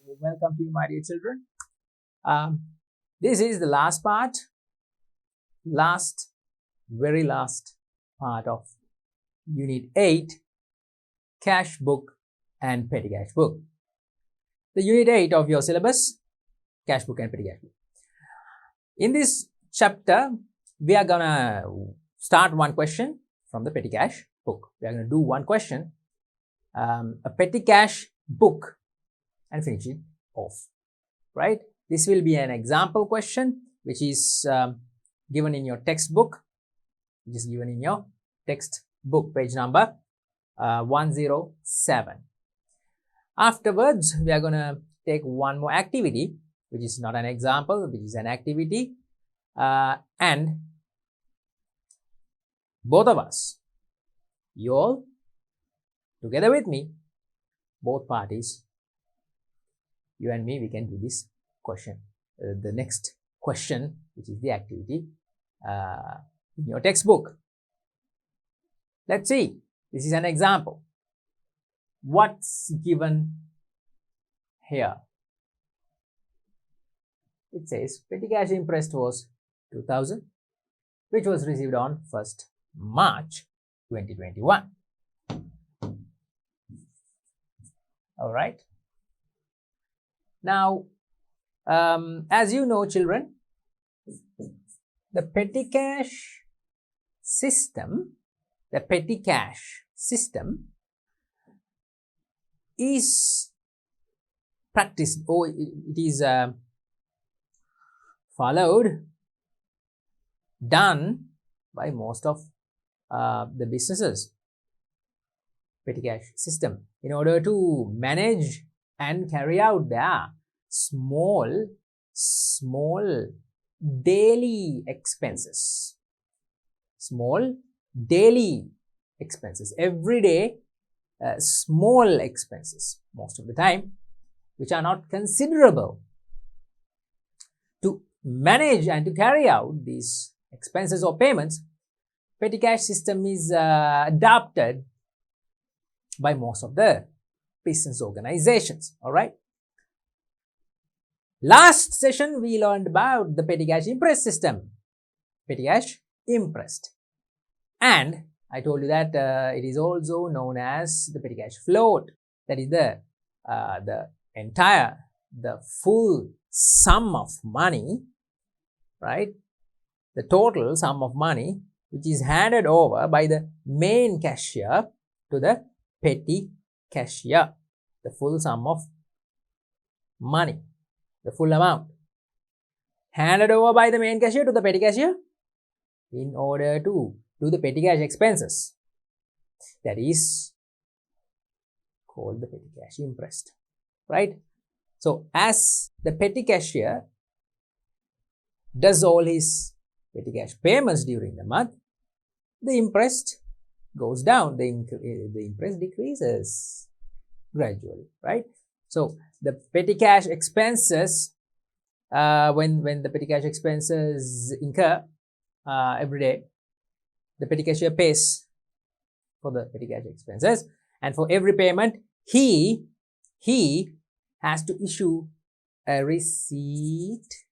Welcome to you, my dear children. This is the last part, very last part of Unit 8, Cash Book and Petty Cash Book. The Unit 8 of your syllabus, Cash Book and Petty Cash Book. In this chapter, we are gonna start one question from the Petty Cash Book. We are gonna do one question, a Petty Cash Book, and finish it off, right? This will be an example question which is given in your textbook, page number 107. Afterwards, we are going to take one more activity, which is not an example, which is an activity, and both of us, you all, together with me, both parties, you and me, we can do this question. The next question, which is the activity in your textbook. Let's see. This is an example. What's given here? It says petty cash imprest was 2000, which was received on 1st March 2021. All right. Now, as you know, children, the petty cash system is practiced, or it is done by most of the businesses. Petty cash system, in order to manage and carry out their small daily expenses, everyday small expenses, most of the time, which are not considerable. To manage and to carry out these expenses or payments, petty cash system is adopted by most of the business organizations. All right. Last session, we learned about the petty cash imprest system, petty cash imprest, and I told you that it is also known as the petty cash float. That is the full sum of money, right? The total sum of money which is handed over by the main cashier to the petty cashier. The full sum of money, the full amount handed over by the main cashier to the petty cashier in order to do the petty cash expenses. That is called the petty cash imprest, right? So as the petty cashier does all his petty cash payments during the month, the imprest goes down, the imprest decreases gradually, right? So the petty cash expenses, when the petty cash expenses incur every day, the petty cashier pays for the petty cash expenses, and for every payment he has to issue a receipt.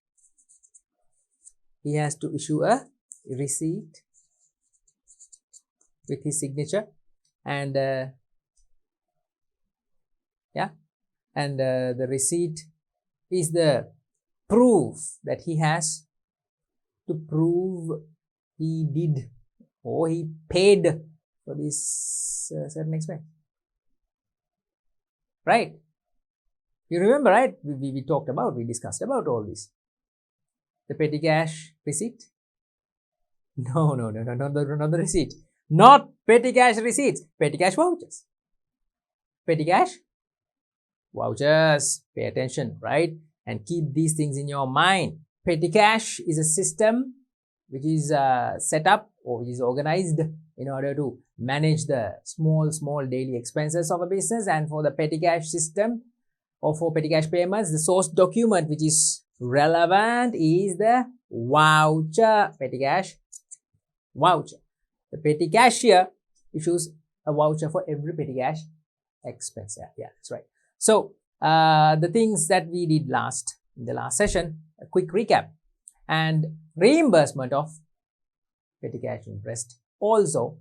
He has to issue a receipt with his signature, and the receipt is the proof that he has to prove he did or he paid for this certain expense, right? You remember, right? We discussed about all this. The petty cash receipt? No, not the receipt. Not petty cash receipts, petty cash vouchers. Petty cash vouchers. Pay attention, right? And keep these things in your mind. Petty cash is a system which is set up or which is organized in order to manage the small daily expenses of a business. And for the petty cash system, or for petty cash payments, the source document which is relevant is the voucher, petty cash voucher. The petty cashier issues a voucher for every petty cash expense. Yeah, that's right. So the things that we did in the last session, a quick recap. And reimbursement of petty cash interest also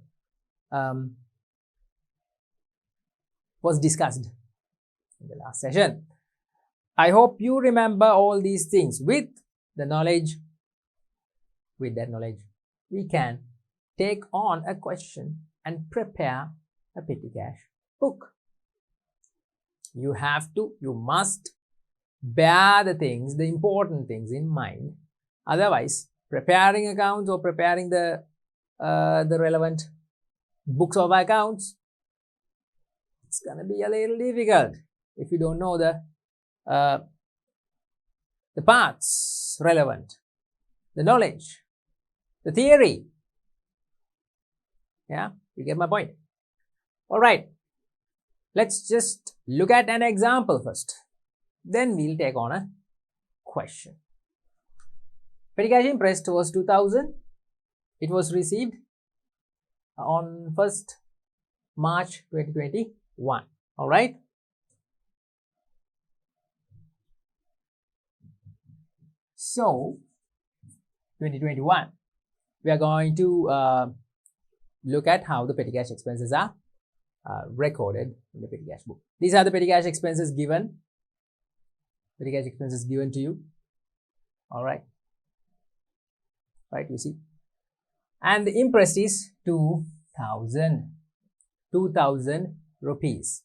was discussed in the last session. I hope you remember all these things. With that knowledge, we can take on a question and prepare a petty cash book. You must bear the important things in mind. Otherwise, preparing accounts or preparing the relevant books of accounts, it's gonna be a little difficult if you don't know the parts relevant, the knowledge, the theory. Yeah, you get my point. All right, let's just look at an example first. Then we'll take on a question. Petty cash interest was 2000. It was received on 1st March 2021. All right. So 2021, we are going to look at how the petty cash expenses are recorded in the petty cash book. These are the petty cash expenses given. Petty cash expenses given to you. All right. Right, you see. And the interest is 2000 rupees.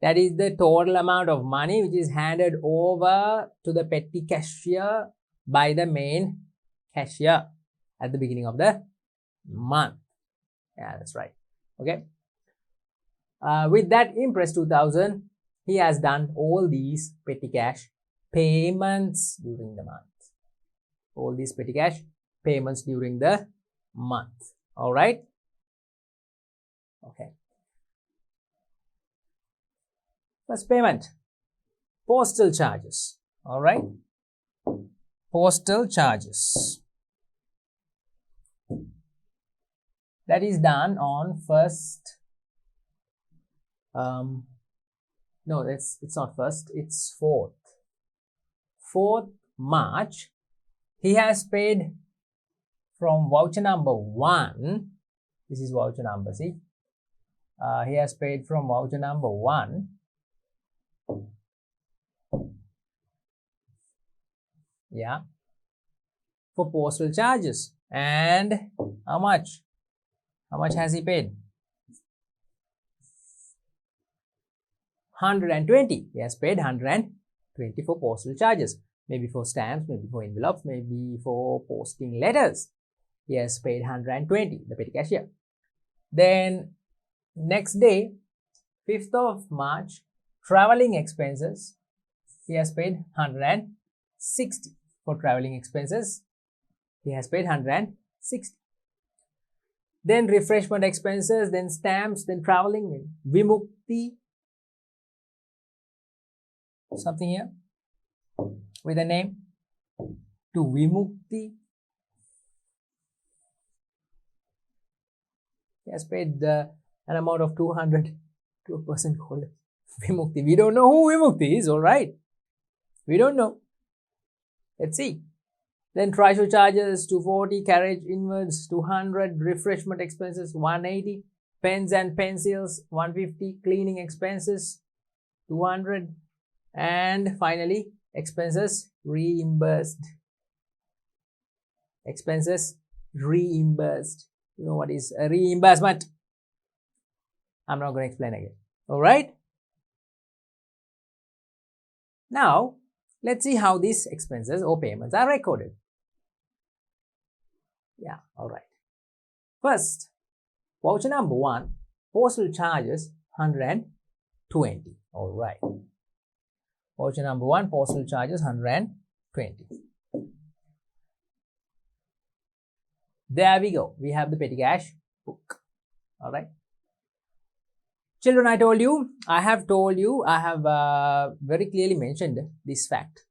That is the total amount of money which is handed over to the petty cashier by the main cashier at the beginning of the month. Yeah, that's right. Okay. With that interest 2000, he has done all these petty cash payments during the month. All these petty cash payments during the month. All right. Okay. First payment, postal charges. All right. Postal charges. That is done on first. No, it's not first. It's 4th March. He has paid from voucher number 1. This is voucher number, see. He has paid from voucher number 1. Yeah. For postal charges. And how much? How much has he paid? 120. He has paid 120 for postal charges. Maybe for stamps, maybe for envelopes, maybe for posting letters. He has paid 120, the petty cashier. Then next day, 5th of March, traveling expenses. He has paid 160 for traveling expenses. He has paid 160. Then refreshment expenses, then stamps, then traveling, Vimukti. Something here with a name to Vimukti. He has paid an amount of 200 to a person called Vimukti. We don't know who Vimukti is, all right? We don't know. Let's see. Then Trishaw charges 240, carriage inwards 200, refreshment expenses 180, pens and pencils 150, cleaning expenses 200, and finally expenses reimbursed. Expenses reimbursed. You know what is a reimbursement? I'm not going to explain again. All right. Now let's see how these expenses or payments are recorded. Yeah, all right. First, voucher number 1, postal charges 120. All right. Voucher number 1, postal charges 120. There we go. We have the petty cash book. All right. Children, I have very clearly mentioned this fact.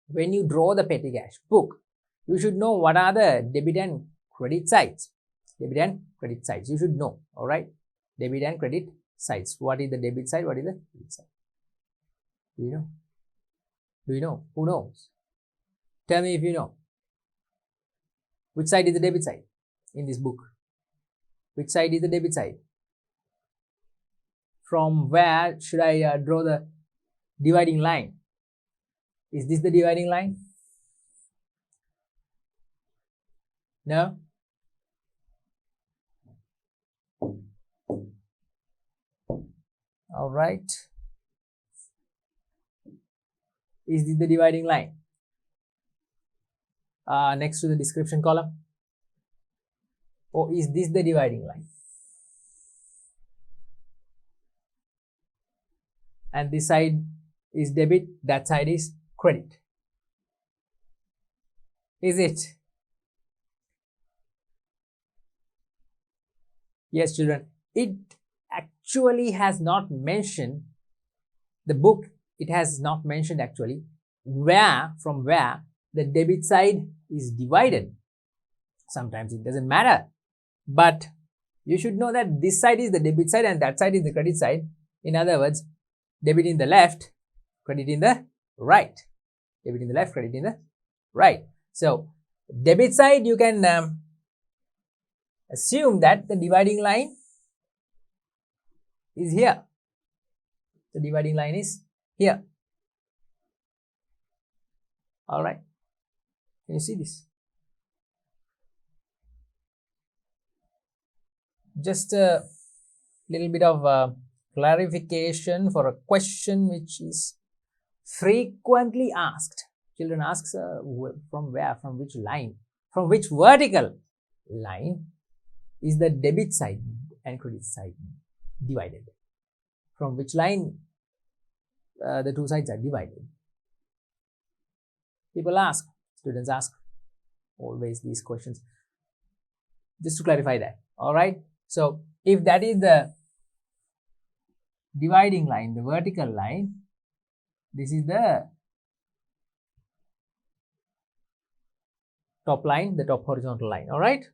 When you draw the petty cash book, you should know what are the debit and credit sides. Debit and credit sides. You should know. All right. Debit and credit sides. What is the debit side? What is the credit side? Do you know? Do you know? Who knows? Tell me if you know. Which side is the debit side in this book? Which side is the debit side? From where should I draw the dividing line? Is this the dividing line? No? All right. Is this the dividing line? Next to the description column? Or is this the dividing line? And this side is debit, that side is credit. Is it? Yes, children. It actually has not mentioned, the book, it has not mentioned actually from where the debit side is divided. Sometimes it doesn't matter, but you should know that this side is the debit side and that side is the credit side. In other words, debit in the left, credit in the right. Debit in the left, credit in the right. So debit side, you can assume that the dividing line is here. The dividing line is here. All right. Can you see this? Just a little bit of clarification for a question which is frequently asked. Children ask from where, from which line, from which vertical line is the debit side and credit side divided? From which line the two sides are divided? People ask, students ask always these questions. Just to clarify that. All right. So if that is the dividing line, the vertical line, this is the top line, the top horizontal line. All right.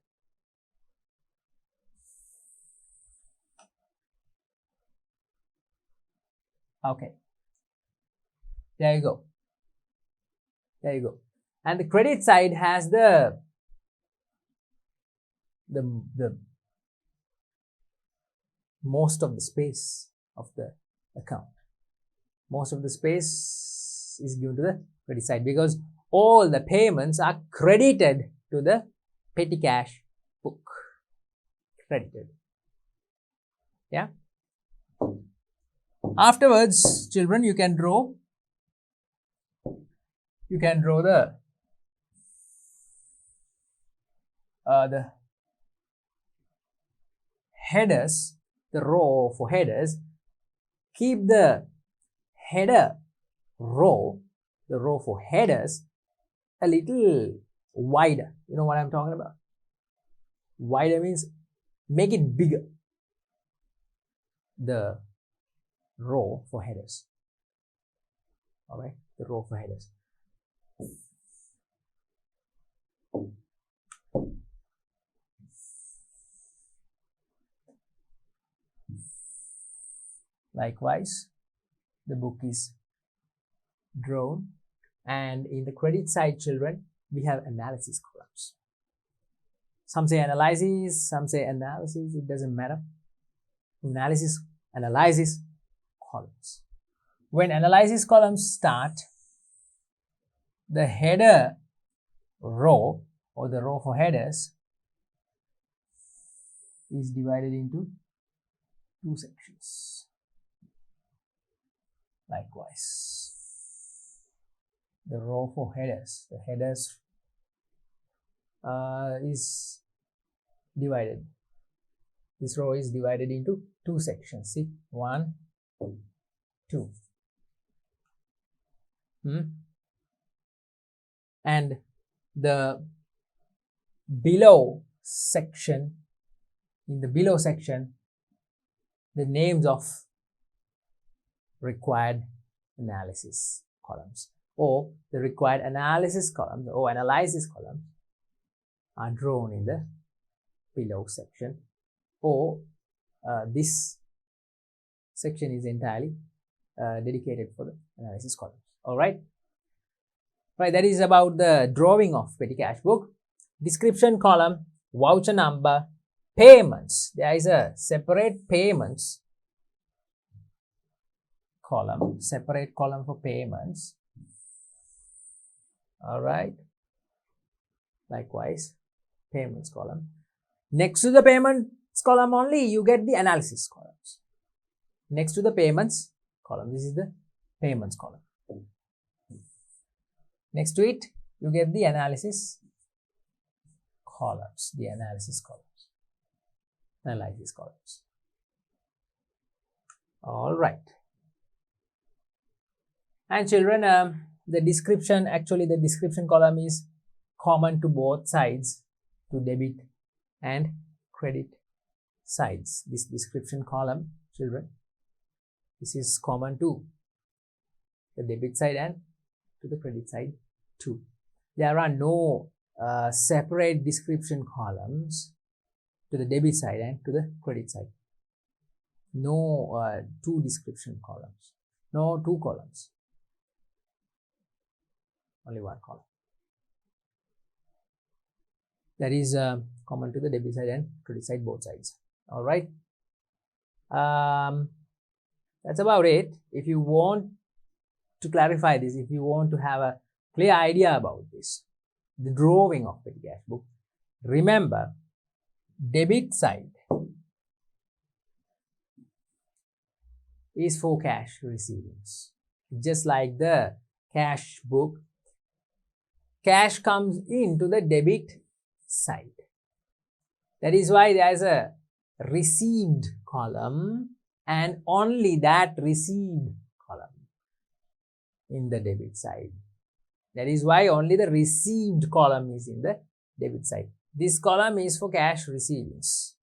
Okay. There you go. There you go. And the credit side has the most of the space of the account. Most of the space is given to the credit side because all the payments are credited to the petty cash book. Credited. Yeah. Afterwards, children, you can draw the headers, the row for headers. Keep the header row, the row for headers, a little wider. You know what I'm talking about? Wider means make it bigger. The row for headers. All right, the row for headers. Likewise, the book is drawn, and in the credit side, children, we have analysis columns. Some say analysis, some say analysis, it doesn't matter. Analysis, analysis columns. When analysis columns start, the header row or the row for headers is divided into two sections. Likewise, the row for headers, the headers is divided. This row is divided into two sections. See, 1, 2. And the below section, in the below section, the names of required analysis columns or the required analysis columns or analysis columns are drawn in the below section, or this section is entirely dedicated for the analysis columns. All right. Right, that is about the drawing of petty cash book. Description column, voucher number, payments. There is a separate payments column, separate column for payments. All right. Likewise, payments column. Next to the payments column only, you get the analysis columns. Next to the payments column, this is the payments column. Next to it, you get the analysis columns, analysis columns. All right. And children, the description column is common to both sides, to debit and credit sides. This description column, children, this is common to the debit side and to the credit side too. There are no separate description columns to the debit side and to the credit side. No two description columns. No two columns. Only one column. That is common to the debit side and credit side, both sides. All right. That's about it. If you want to clarify this, if you want to have a clear idea about this, the drawing of petty cash book, remember, debit side is for cash receivings. Just like the cash book, cash comes into the debit side. That is why there is a received column and only that received column in the debit side. That is why only the received column is in the debit side. This column is for cash receivings,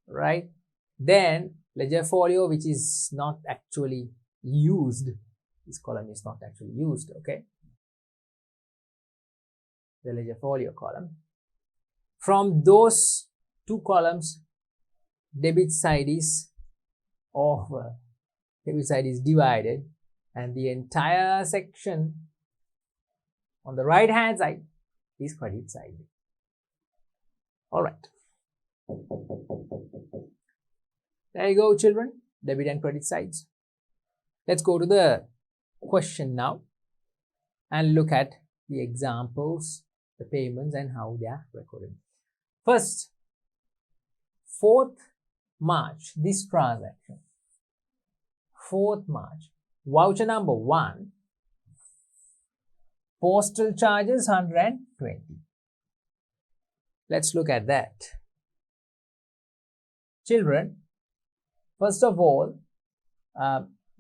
right? Then ledger folio, which is not actually used. This column is not actually used, okay? The ledger folio column. From those two columns, debit side is over. Debit side is divided, and the entire section on the right hand side is credit side. All right. There you go, children. Debit and credit sides. Let's go to the question now and look at the examples, the payments, and how they are recorded. First, 4th March, this transaction. 4th March, voucher number 1, postal charges 120. Let's look at that. Children, first of all,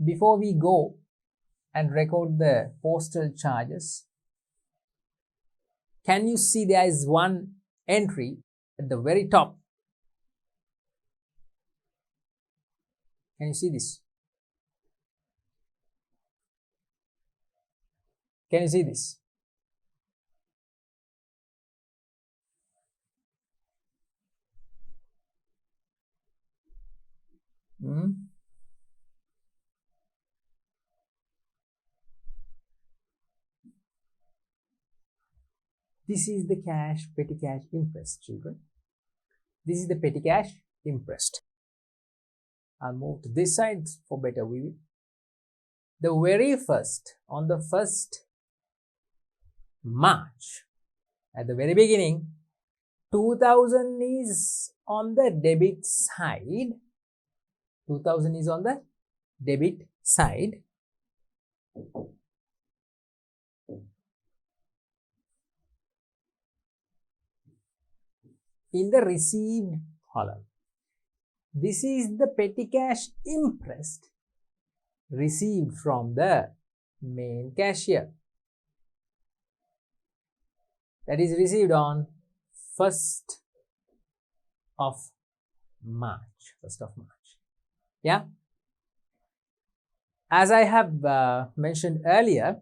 before we go and record the postal charges, can you see there is one entry at the very top? Can you see this? Can you see this? This is the petty cash imprest, children. This is the petty cash imprest. I'll move to this side for better viewing. The very first, on the 1st March, at the very beginning, 2000 is on the debit side. 2000 is on the debit side. In the received column. This is the petty cash imprest received from the main cashier. That is received on 1st of March. 1st of March. Yeah. As I have mentioned earlier,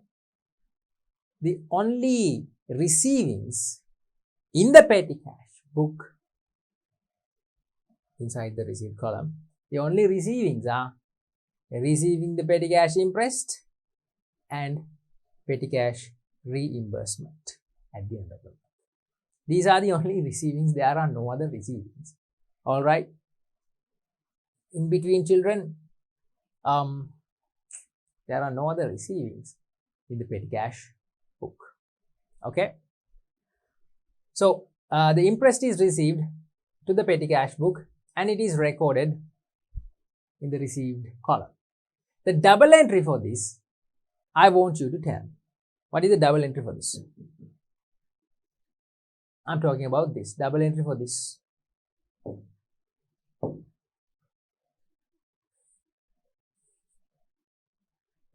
the only receivings in the petty cash book inside the received column, the only receivings are receiving the petty cash imprest, and petty cash reimbursement at the end of the month. These are the only receivings. There are no other receivings. All right. In between, children, there are no other receivings in the petty cash book. Okay. So the imprest is received to the petty cash book and it is recorded in the received column. The double entry for this, I want you to tell me. What is the double entry for this? I'm talking about this double entry for this.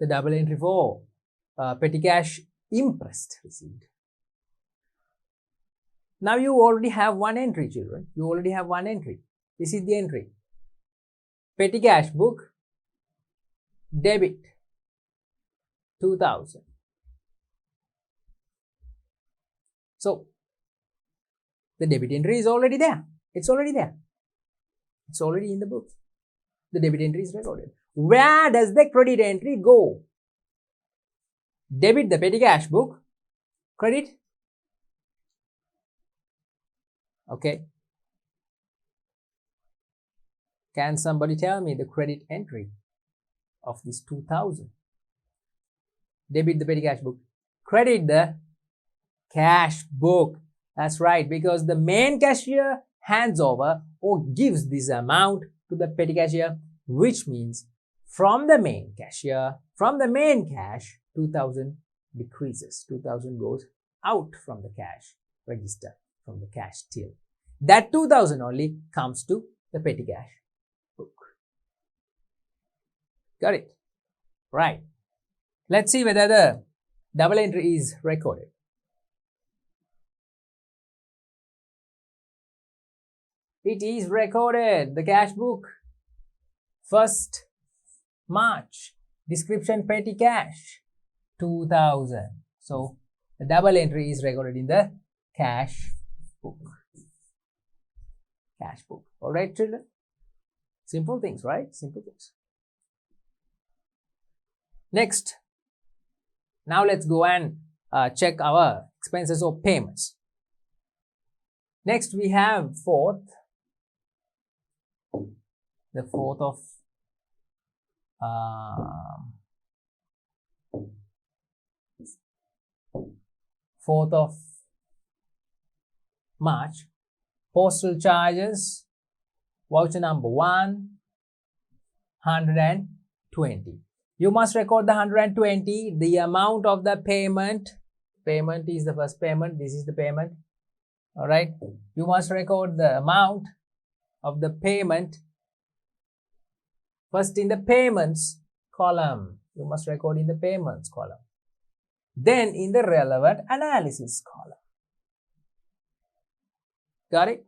The double entry for petty cash imprest received. Now you already have one entry, children. You already have one entry. This is the entry. Petty cash book, debit 2000. So the debit entry is already there. It's already there. It's already in the book. The debit entry is recorded. Where does the credit entry go? Debit the petty cash book, credit. Okay. Can somebody tell me the credit entry of this 2000? Debit the petty cash book, credit the cash book. That's right, because the main cashier hands over or gives this amount to the petty cashier, which means from the main cashier, from the main cash, 2000 decreases. 2000 goes out from the cash register, from the cash till. That 2000 only comes to the petty cash book. Got it? Right. Let's see whether the double entry is recorded. It is recorded. The cash book, 1st March, description petty cash 2000. So the double entry is recorded in the cash book. Cash book. All right, children? Simple things, right? Simple things. Next, now let's go and check our expenses or payments. Next, we have the 4th of March, postal charges, voucher number 120. You must record the 120, the amount of the payment. Payment is the first payment. This is the payment. All right. You must record the amount of the payment first in the payments column. You must record in the payments column. Then in the relevant analysis column. Got it?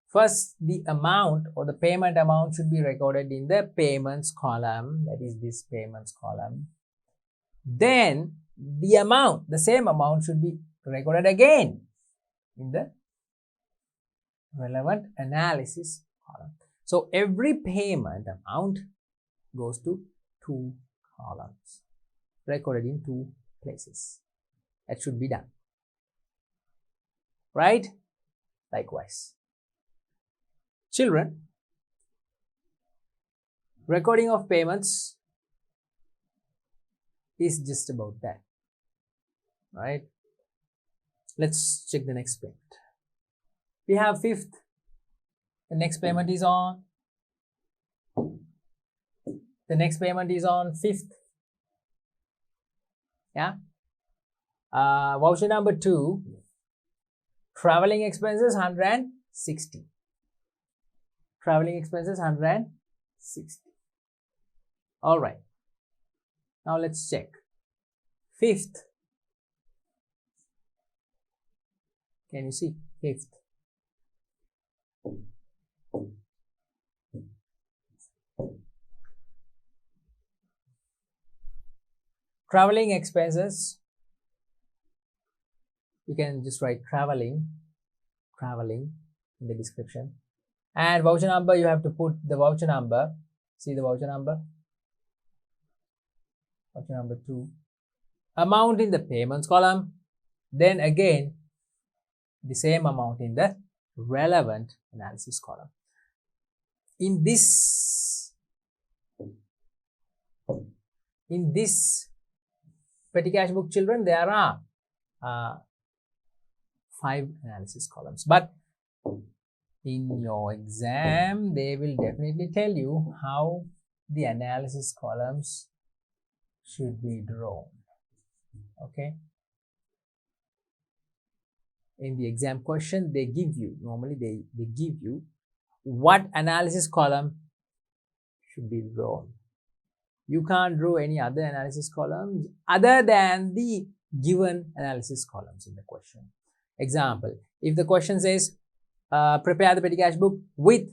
First, the amount or the payment amount should be recorded in the payments column. That is this payments column. Then the amount, the same amount should be recorded again in the relevant analysis column. So every payment amount goes to 2 columns, recorded in 2 places. That should be done. Right? Likewise. Children, recording of payments is just about that. Right? Let's check the next payment. We have 5th. The next payment is on. The next payment is on 5th. Yeah. Voucher number 2. Traveling expenses 160. Traveling expenses 160. All right. Now let's check. 5th. Can you see? 5th. Traveling expenses, you can just write traveling in the description. And voucher number, you have to put the voucher number. See the voucher number 2. Amount in the payments column. Then again, the same amount in the relevant analysis column. In this petty cash book, children, there are 5 analysis columns, but in your exam they will definitely tell you how the analysis columns should be drawn. Okay, in the exam question they give you, normally they give you what analysis column should be drawn. You can't draw any other analysis columns other than the given analysis columns in the question. Example, if the question says prepare the petty cash book with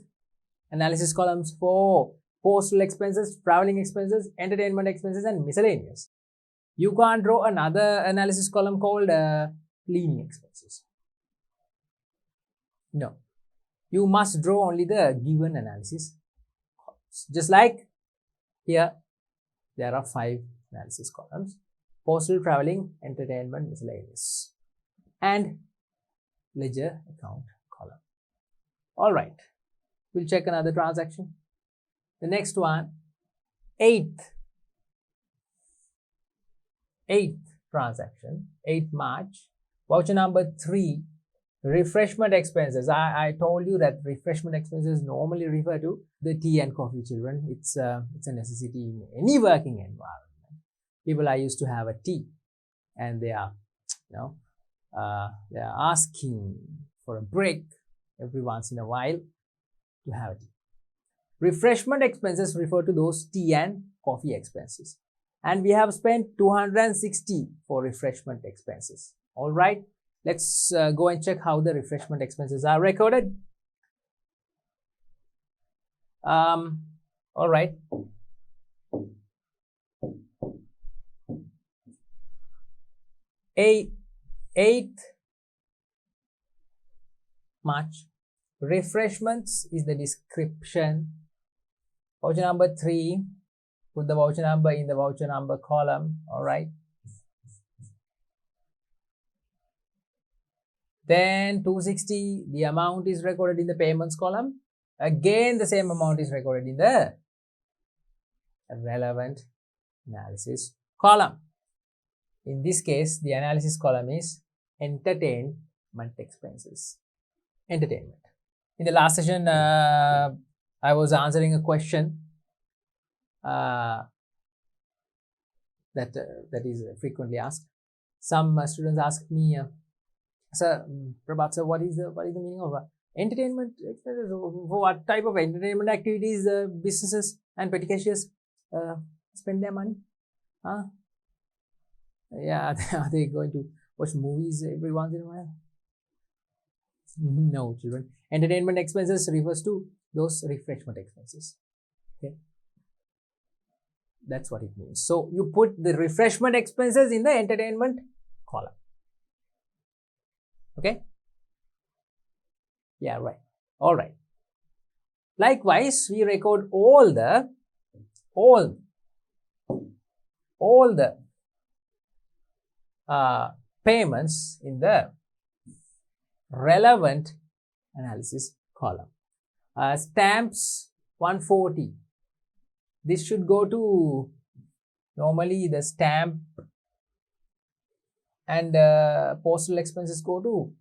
analysis columns for postal expenses, traveling expenses, entertainment expenses and miscellaneous, you can't draw another analysis column called cleaning expenses. No, you must draw only the given analysis columns. Just like here, there are 5 analysis columns: postal, traveling, entertainment, miscellaneous, and ledger account column. All right, we'll check another transaction. The next one, 8th transaction, 8th March, voucher number 3, refreshment expenses. I told you that refreshment expenses normally refer to the tea and coffee, children. It's a necessity in any working environment. People are used to have a tea and they are, they are asking for a break every once in a while to have a tea. Refreshment expenses refer to those tea and coffee expenses. And we have spent 260 for refreshment expenses. All right. Let's go and check how the refreshment expenses are recorded. All right. 8th March. Refreshments is the description. Voucher number 3. Put the voucher number in the voucher number column. All right. Then 260, the amount is recorded in the payments column. Again, the same amount is recorded in the relevant analysis column. In this case, the analysis column is entertainment expenses. Entertainment. In the last session, I was answering a question that is frequently asked. Some students ask me, Sir, Prabhat sir, what is the meaning of entertainment expenses? What type of entertainment activities businesses and petty cashiers spend their money? Yeah, are they going to watch movies every once in a while? No, children. Entertainment expenses refers to those refreshment expenses. Okay, that's what it means. So you put the refreshment expenses in the entertainment column. Okay. Yeah, right. All right. Likewise, we record all the payments in the relevant analysis column. Stamps 140. This should go to normally the stamp and postal expenses go to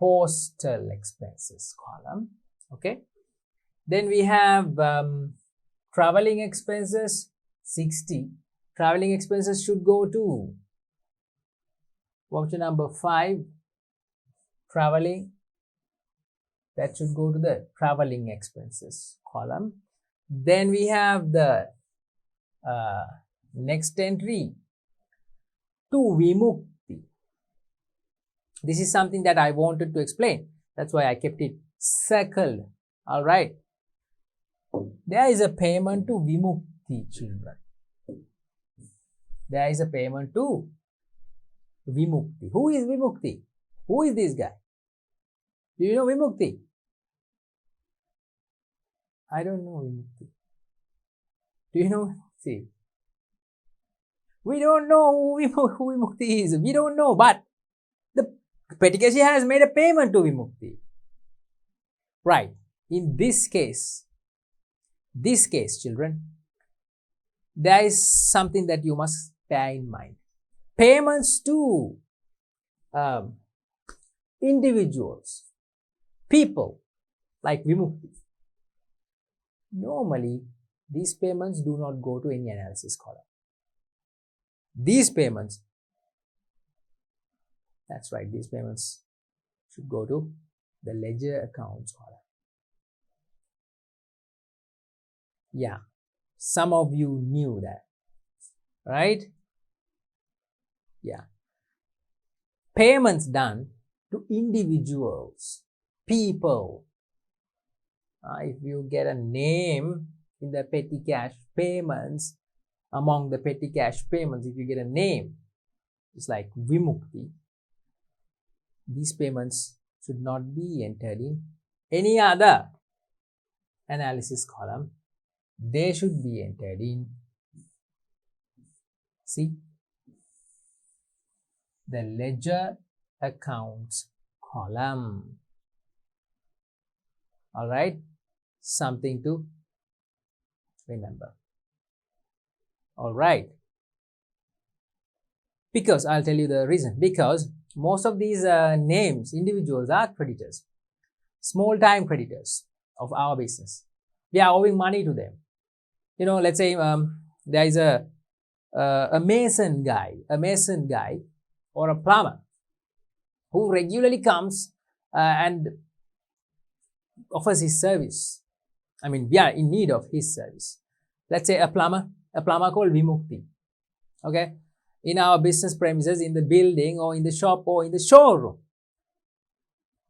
postal expenses column. Okay. Then we have traveling expenses 60. Traveling expenses should go to voucher number 5. Traveling, that should go to the traveling expenses column. Then we have the next entry to Vimukti. This is something that I wanted to explain. That's why I kept it circled. All right. There is a payment to Vimukti, children. There is a payment to Vimukti. Who is Vimukti? Who is this guy? Do you know Vimukti? I don't know Vimukti. Do you know? See, we don't know who Vimukti is. We don't know, but the petty cashier has made a payment to Vimukti. Right. In this case, children, there is something that you must bear in mind. Payments to individuals, people like Vimukti, normally these payments do not go to any analysis column. These payments, that's right, these payments should go to the ledger accounts column. Yeah, some of you knew that, right? Yeah. Payments done to individuals, people. If you get a name in the petty cash payments, among the petty cash payments, if you get a name, it's like Vimukti, these payments should not be entered in any other analysis column. They should be entered in, see, the ledger accounts column. All right, something to remember. All right, because I'll tell you the reason. Because most of these names, individuals, are creditors, small time creditors of our business. We are owing money to them. You know, let's say there is a mason guy, or a plumber who regularly comes and offers his service. I mean, we are in need of his service. Let's say a plumber called Vimukti. Okay, in our business premises, in the building or in the shop or in the showroom,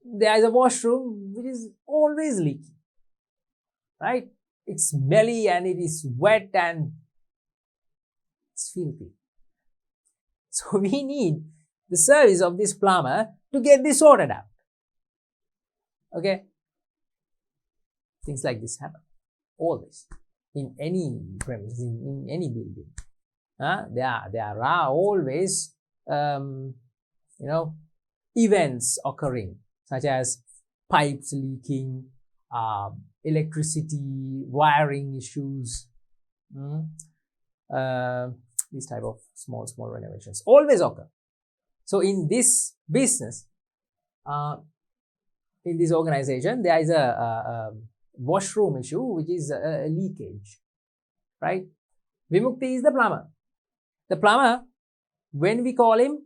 there is a washroom which is always leaking, right? It's smelly and it is wet and it's filthy. So we need the service of this plumber to get this sorted out. Okay, things like this happen always in any premises, in any building. There are always events occurring, such as pipes leaking, electricity wiring issues, these type of small renovations always occur. So in this business, in this organization, there is a washroom issue, which is a leakage, right? Vimukti is the plumber. The plumber, when we call him,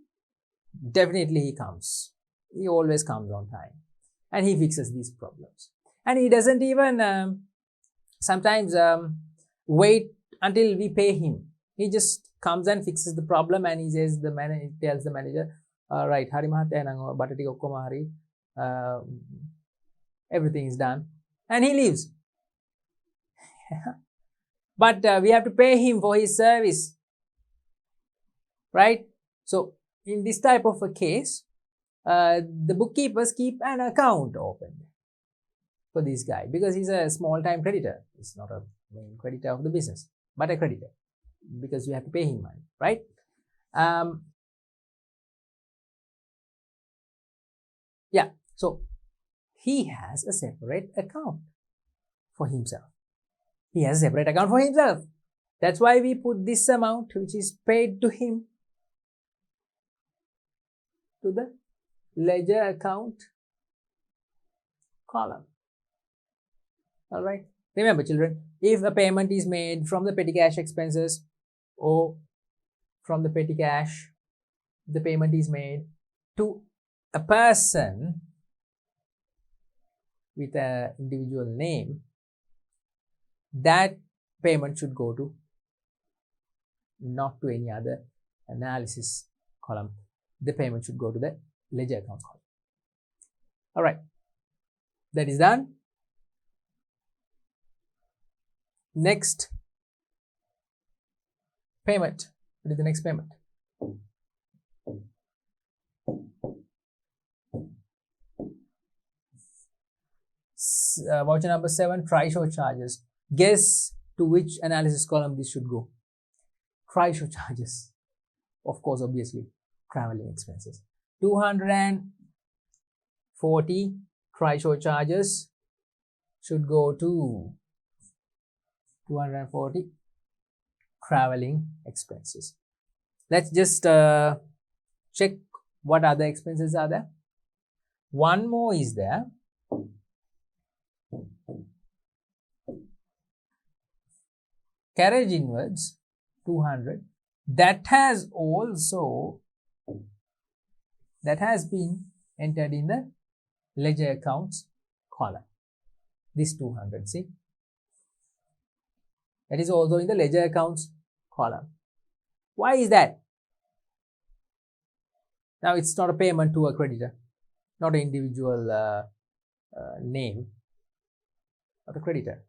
definitely he comes. He always comes on time and he fixes these problems. And he doesn't even sometimes wait until we pay him. He just comes and fixes the problem, and he says, he tells the manager, right, hari mahataya nang bata tika okkoma hari, everything is done, and he leaves. But we have to pay him for his service, right? So in this type of a case, the bookkeepers keep an account open for this guy, because he's a small time creditor. He's not a main creditor of the business, but a creditor, because we have to pay him money, right? Yeah, so he has a separate account for himself. That's why we put this amount, which is paid to him, to the ledger account column. All right, remember, children, if a payment is made from the petty cash expenses or from the petty cash, the payment is made to a person with an individual name, that payment should go to, not to any other analysis column. The payment should go to the ledger account column. All right, that is done. Next payment. What is the next payment? Voucher number 7, try-show charges. Guess to which analysis column this should go. Try-show charges. Of course, obviously, traveling expenses. 240 try-show charges should go to 240 traveling expenses. Let's just check what other expenses are there. One more is there. Carriage inwards 200. That has been entered in the ledger accounts column. This 200, see, that is also in the ledger accounts column. Why is that? Now it's not a payment to a creditor, not an individual name, not a creditor.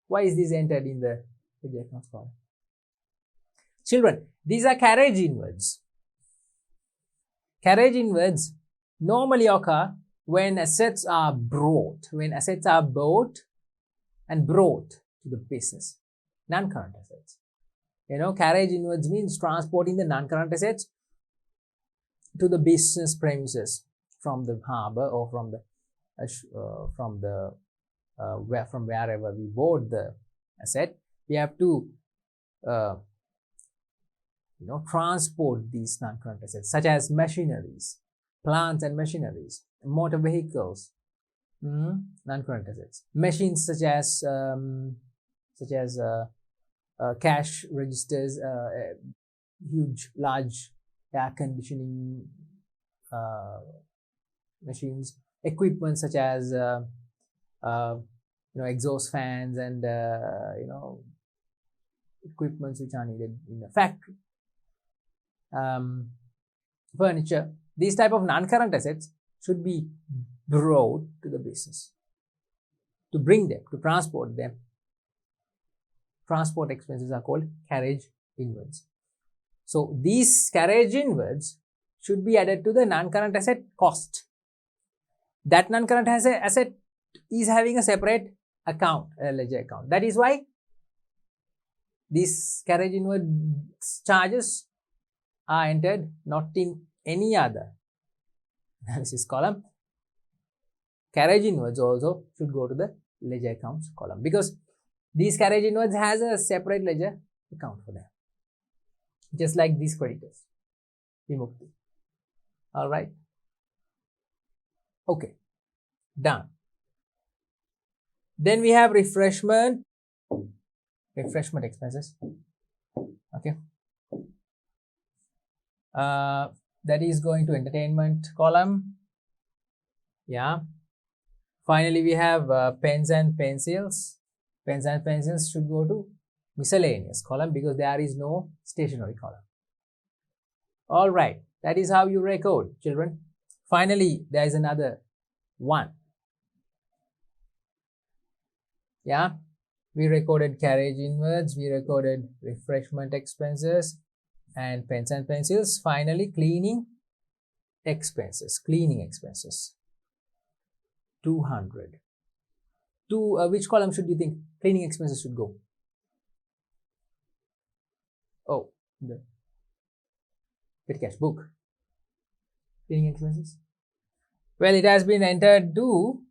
Why is this entered in the ledger accounts column? Children, these are carriage inwards. Carriage inwards normally occur when assets are brought, and brought to the business, non-current assets. You know, carriage inwards means transporting the non-current assets to the business premises from the harbor or from wherever we bought the asset. We have to transport these non-current assets such as machineries, plants and machineries, motor vehicles, non-current assets, machines such as cash registers, huge, large air conditioning machines, equipment such as exhaust fans and equipments which are needed in a factory, furniture. These type of non-current assets should be brought to the business. To bring them, to transport them, transport expenses are called carriage inwards. So these carriage inwards should be added to the non-current asset cost. That non-current asset is having a separate account, a ledger account. That is why these carriage inwards charges are entered not in any other analysis column. Carriage inwards also should go to the ledger accounts column because these carriage inwards has a separate ledger account for them, just like these creditors. Vimukti. All right. Okay. Done. Then we have refreshment expenses. Okay. That is going to entertainment column. Yeah. Finally, we have pens and pencils. Pens and pencils should go to miscellaneous column because there is no stationery column. All right. That is how you record, children. Finally, there is another one. Yeah. We recorded carriage inwards. We recorded refreshment expenses and pens and pencils. Finally, cleaning expenses. 200. To which column should you think cleaning expenses should go? Oh, the petty cash book. Cleaning expenses. Well, it has been entered to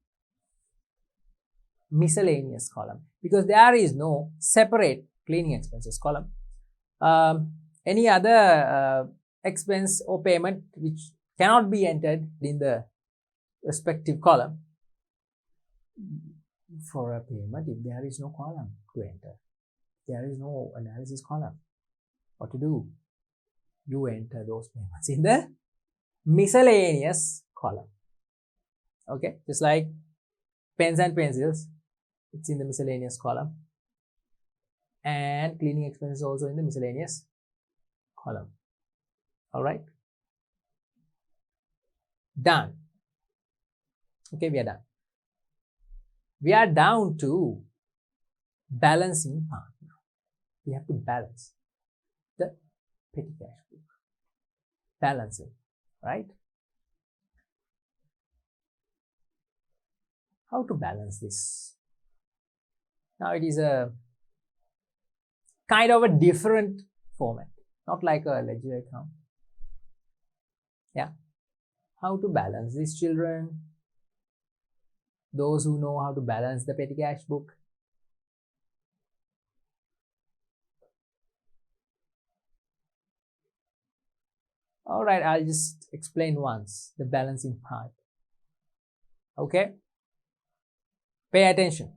miscellaneous column because there is no separate cleaning expenses column. Any other expense or payment which cannot be entered in the respective column for a payment, if there is no column to enter, there is no analysis column, what to do? You enter those payments in the miscellaneous column. Okay, just like pens and pencils, it's in the miscellaneous column, and cleaning expenses also in the miscellaneous column. All right, done. Okay, we are done. We are down to balancing part now. We have to balance the petty cash book. Balancing, right? how to balance this? Now it is a kind of a different format, not like a ledger account. Yeah, how to balance this, children? Those who know how to balance the petty cash book. All right, I'll just explain once the balancing part. Okay, pay attention.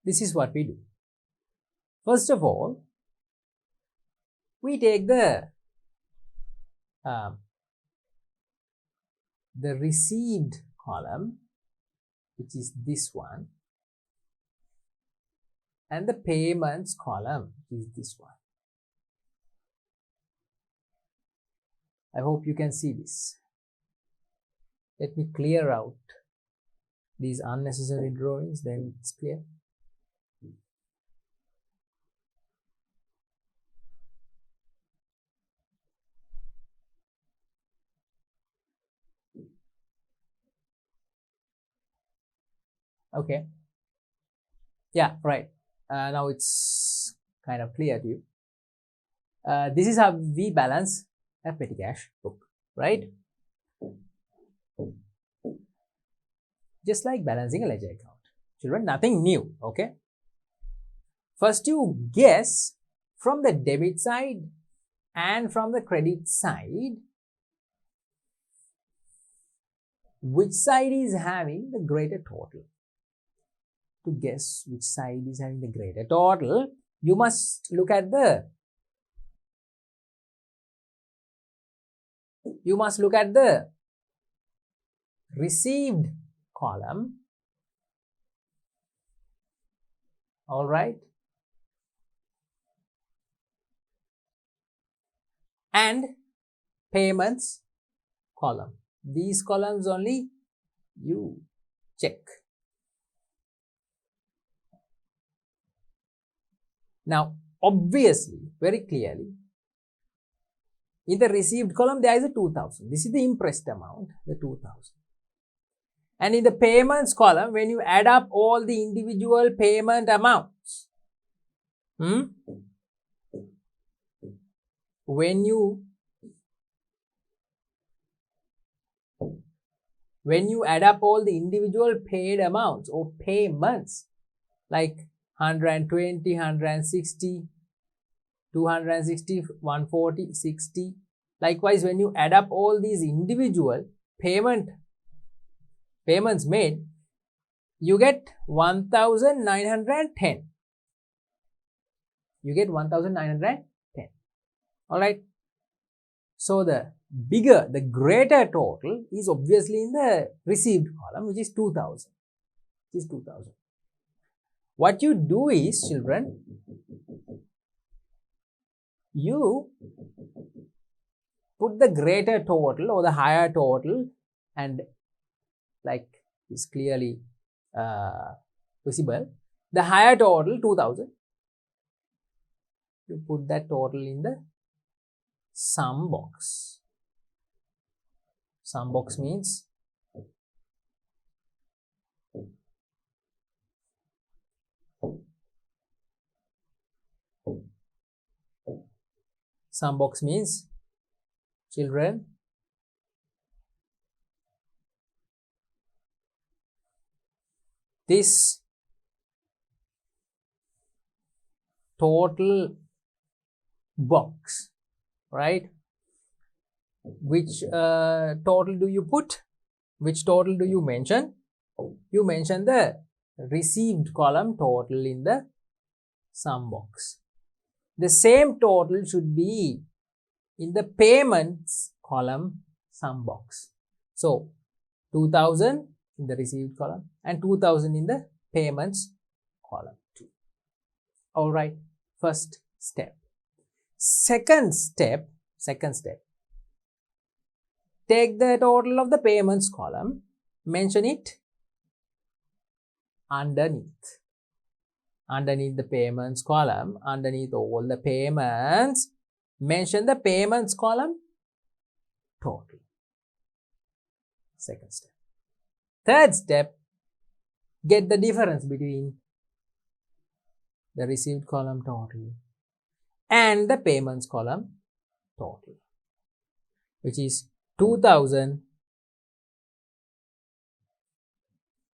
This is what we do. First of all, we take the received column, which is this one, and the payments column is this one. I hope you can see this. Let me clear out these unnecessary drawings, then it's clear. Okay. Yeah, right. Now it's kind of clear to you. This is how we balance a petty cash book, right? Just like balancing a ledger account. Children, nothing new, okay? First you guess from the debit side and from the credit side which side is having the greater total. To guess which side is having the greater total, you must look at the received column. All right, and payments column. These columns only you check. Now, obviously, very clearly, in the received column, there is a 2000. This is the impressed amount, the 2000. And in the payments column, when you add up all the individual payment amounts, when you add up all the individual paid amounts or payments, like 120, 160, 260, 140, 60. Likewise, when you add up all these individual payments made, you get 1910. You get 1910. All right. So the greater total is obviously in the received column, which is 2000. What you do is, children, you put the greater total or the higher total, and like is clearly visible, the higher total 2000, you put that total in the sum box. Sum box means children, this total box, right? Which total do you put? Which total do you mention? You mention the received column total in the sum box. The same total should be in the payments column sum box. So 2000 in the received column and 2000 in the payments column too. All right, first step. Second step, take the total of the payments column, mention it underneath. underneath the payments column, underneath all the payments, mention the payments column total. Second step. Third step, get the difference between the received column total and the payments column total, which is 2000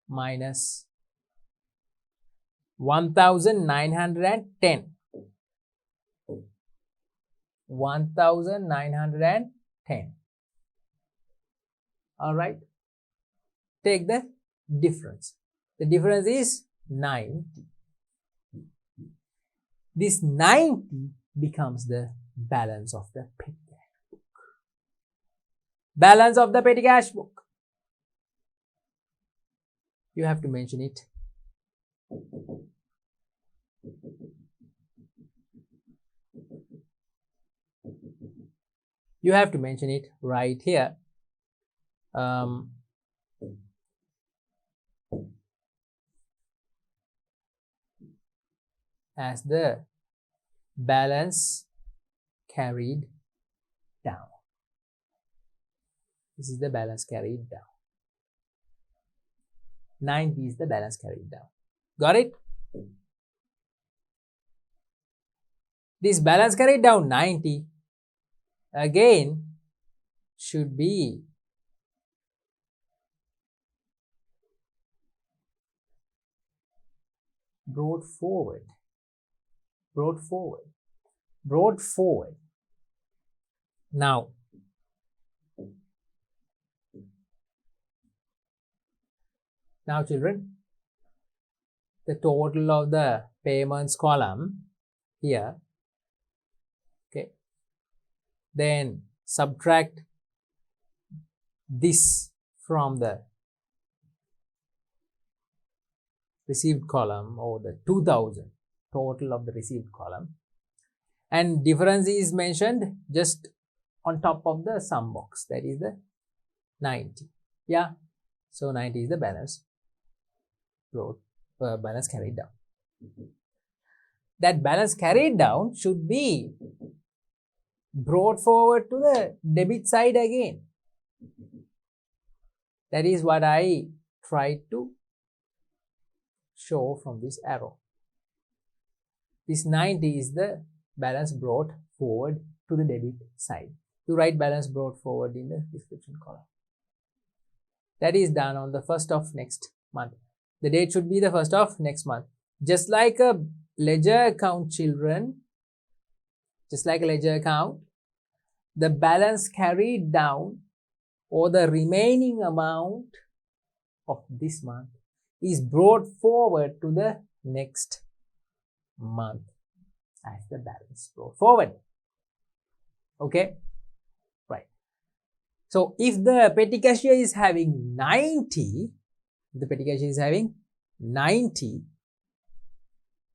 minus 1910. 1910. All right. Take the difference. The difference is 90. This 90 becomes the balance of the petty cash book. Balance of the petty cash book. You have to mention it. You have to mention it right here. As the balance carried down. This is the balance carried down. 90 is the balance carried down. Got it? This balance carried down 90 again should be brought forward. Now, children, the total of the payments column here, okay, then subtract this from the received column, or the 2000 total of the received column, and difference is mentioned just on top of the sum box, that is the 90. Yeah, so 90 is the balance balance carried down. That balance carried down should be brought forward to the debit side again. That is what I tried to show from this arrow. This 90 is the balance brought forward to the debit side. You write balance brought forward in the description column. That is done on the 1st of next month. The date should be the 1st of next month. Just like a ledger account, children, just like a ledger account, the balance carried down, or the remaining amount of this month, is brought forward to the next month as the balance brought forward. Okay, right. So if the petty cashier is having 90,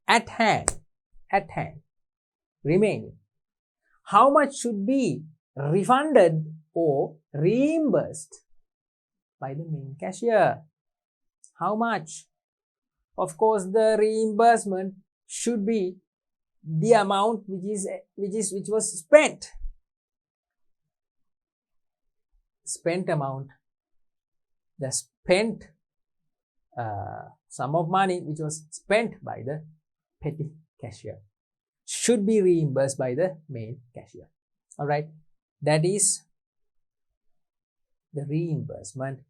at hand remaining, how much should be refunded or reimbursed by the main cashier? How much? Of course, the reimbursement should be the amount which was spent. Spent amount, the spent sum of money which was spent by the petty cashier should be reimbursed by the main cashier. All right, that is the reimbursement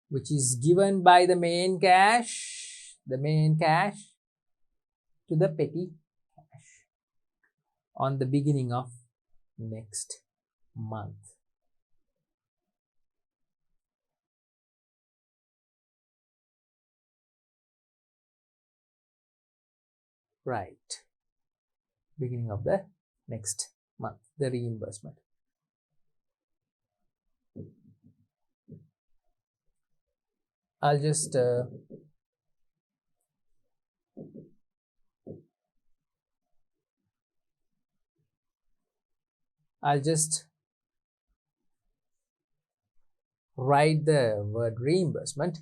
which is given by the main cash to the petty cash on the beginning of next month. Right, beginning of the next month, the reimbursement. I'll just write the word reimbursement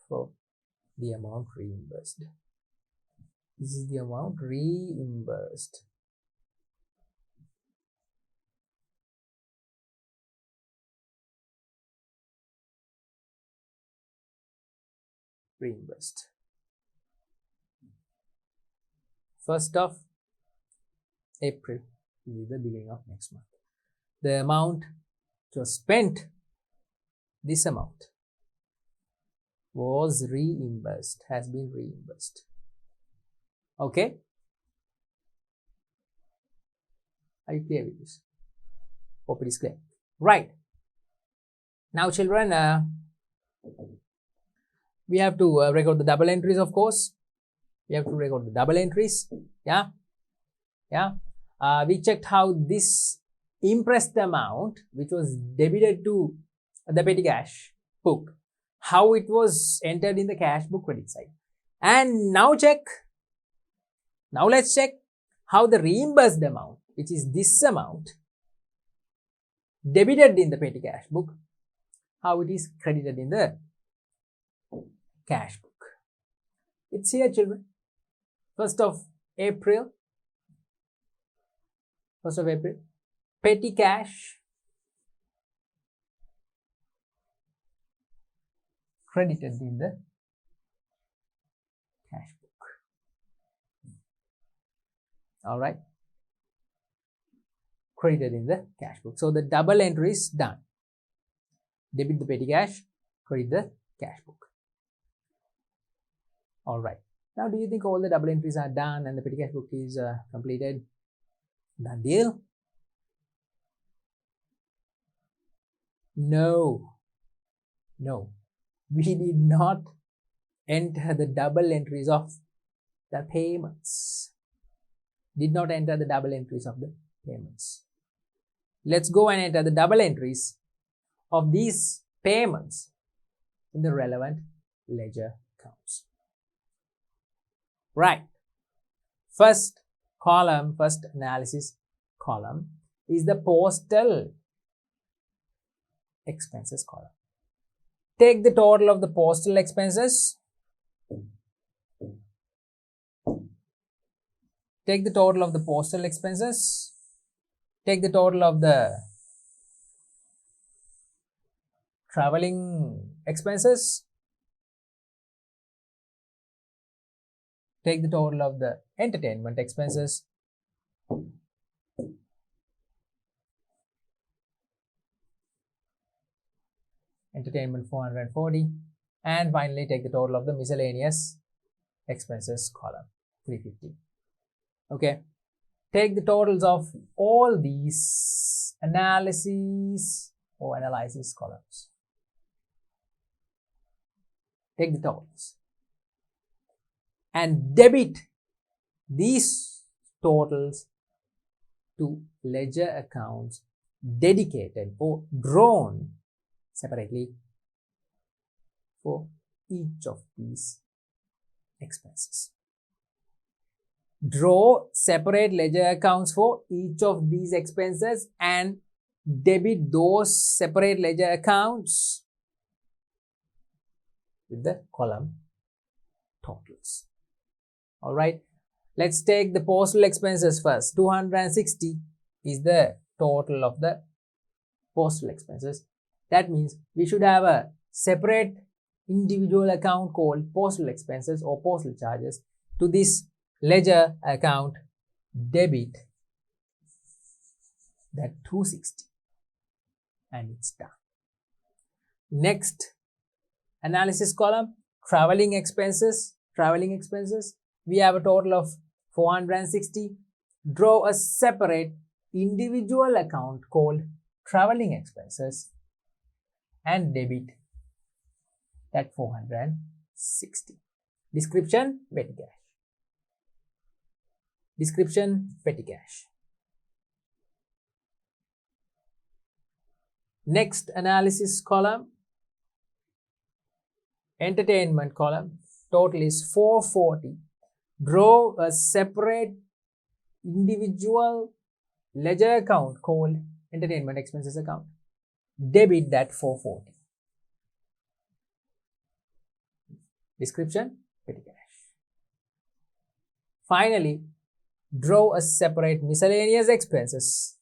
for the amount reimbursed. This is the amount reimbursed. Reimbursed. 1st of April is the beginning of next month. The amount which was spent, this amount was reimbursed, has been reimbursed. Okay? Are you clear with this? Hope it is clear. Right. Now children, we have to record the double entries, of course. We have to record the double entries. Yeah. We checked how this impressed amount which was debited to the petty cash book, how it was entered in the cash book credit side. And now let's check how the reimbursed amount, which is this amount, debited in the petty cash book, how it is credited in the cash book. It's here, children. 1st of April, petty cash credited in the cash book. All right, credited in the cash book. So the double entry is done. Debit the petty cash, credit the cash book. All right. Now, do you think all the double entries are done and the petty cash book is completed? Done deal? No. We did not enter the double entries of the payments. Did not enter the double entries of the payments. Let's go and enter the double entries of these payments in the relevant ledger accounts. Right. First analysis column is the postal expenses column. Take the total of the postal expenses. Take the total of the postal expenses. Take the total of the traveling expenses. Take the total of the entertainment expenses. Entertainment 440. And finally take the total of the miscellaneous expenses column 350. Okay. Take the totals of all these analysis columns. Take the totals and debit these totals to ledger accounts dedicated or drawn separately for each of these expenses. Draw separate ledger accounts for each of these expenses and debit those separate ledger accounts with the column totals. All right, let's take the postal expenses first. 260 is the total of the postal expenses. That means we should have a separate individual account called postal expenses or postal charges. To this ledger account, debit that 260 and it's done. Next analysis column, traveling expenses. We have a total of 460. Draw a separate individual account called traveling expenses and debit that 460. Description, petty cash. Description, petty cash. Next analysis column, entertainment column, total is 440. Draw a separate individual ledger account called entertainment expenses account. Debit that 440. Description, petty cash. Finally, draw a separate miscellaneous expenses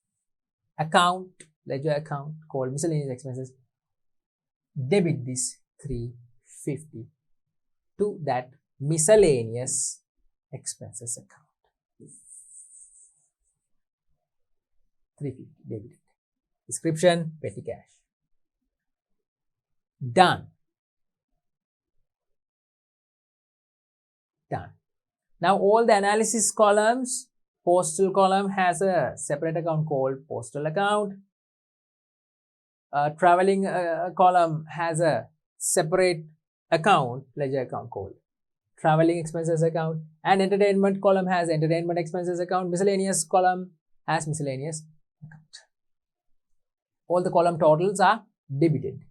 account, ledger account called miscellaneous expenses. Debit this 350 to that miscellaneous expenses account. 350 debit. Description, petty cash. Done. Done. Now all the analysis columns, postal column has a separate account called postal account. Traveling column has a separate account, ledger account called traveling expenses account, and entertainment column has entertainment expenses account. Miscellaneous column has miscellaneous account. All the column totals are debited,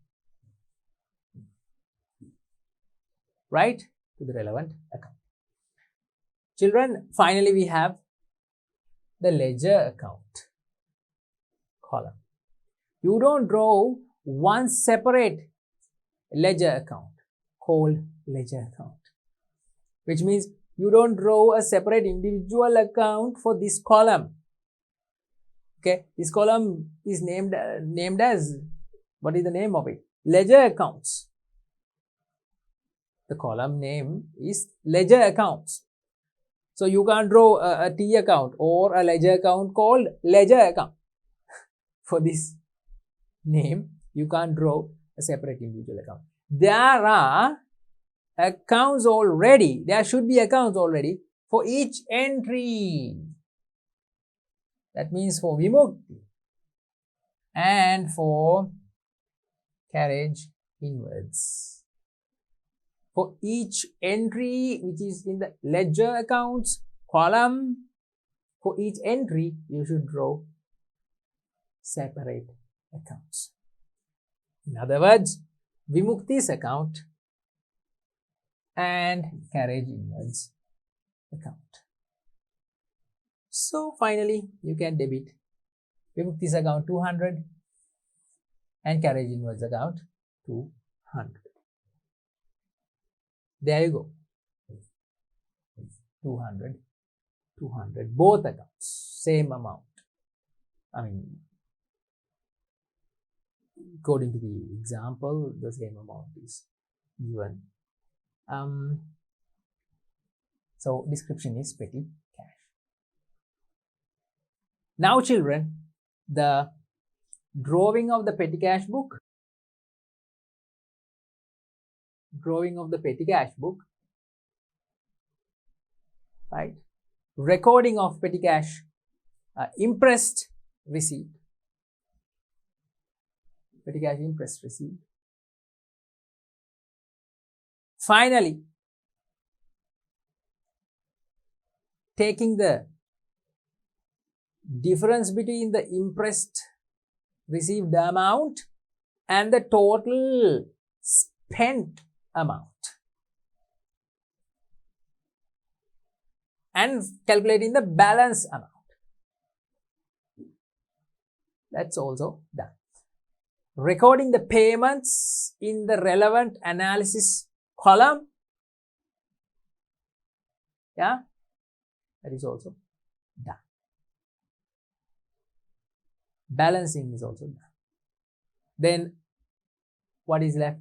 right, to the relevant account. Children, finally we have the ledger account column. You don't draw one separate ledger account called ledger account, which means you don't draw a separate individual account for this column. Okay, this column is named as, what is the name of it? Ledger accounts. The column name is ledger accounts. So you can't draw a T account or a ledger account called ledger account. For this name, you can't draw a separate individual account. There are accounts already, there should be accounts already for each entry. That means for Vimukti and for carriage inwards. For each entry which is in the ledger accounts column, for each entry you should draw separate accounts. In other words, Vimukti's account and carriage inwards account. So finally you can debit Vimukti's account 200 and carriage inwards account 200. There you go. 200, 200, both accounts, same amount. I mean, according to the example, the same amount is given. So description is petty cash. Now children, the drawing of the petty cash book, right? Recording of petty cash, impressed receipt, petty cash impressed receipt. Finally, taking the difference between the impressed received amount and the total spent amount and calculating the balance amount. That's also done. Recording the payments in the relevant analysis column. Yeah, that is also done. Balancing is also done. Then what is left?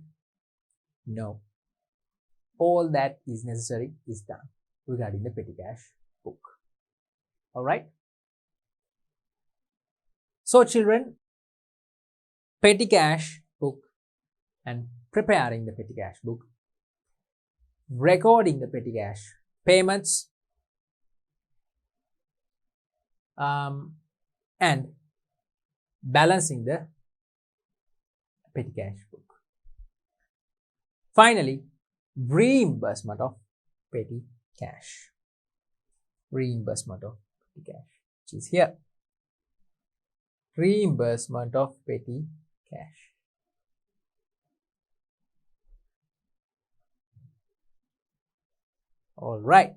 No. All that is necessary is done regarding the petty cash book. Alright. So children, petty cash book and preparing the petty cash book, recording the petty cash payments, and balancing the petty cash book. Finally, reimbursement of petty cash. Reimbursement of petty cash, which is here. Reimbursement of petty cash. All right.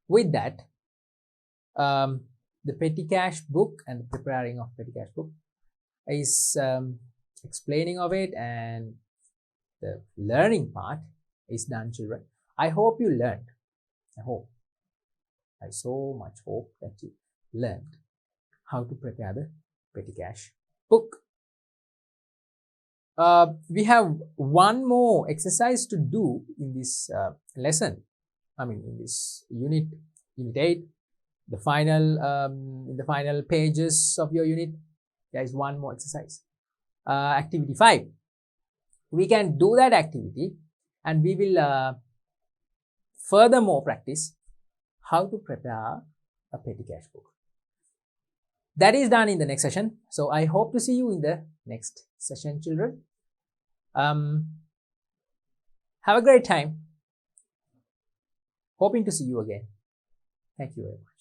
With that, the petty cash book and the preparing of petty cash book is explaining of it, and the learning part is done, children. I hope you learned. I so much hope that you learned how to prepare the petty cash book. We have one more exercise to do in this lesson. In this unit 8, the final in the final pages of your unit, there is one more exercise. Activity 5. We can do that activity, and we will furthermore practice how to prepare a petty cash book. That is done in the next session. So I hope to see you in the next session, children. Have a great time. Hoping to see you again. Thank you very much.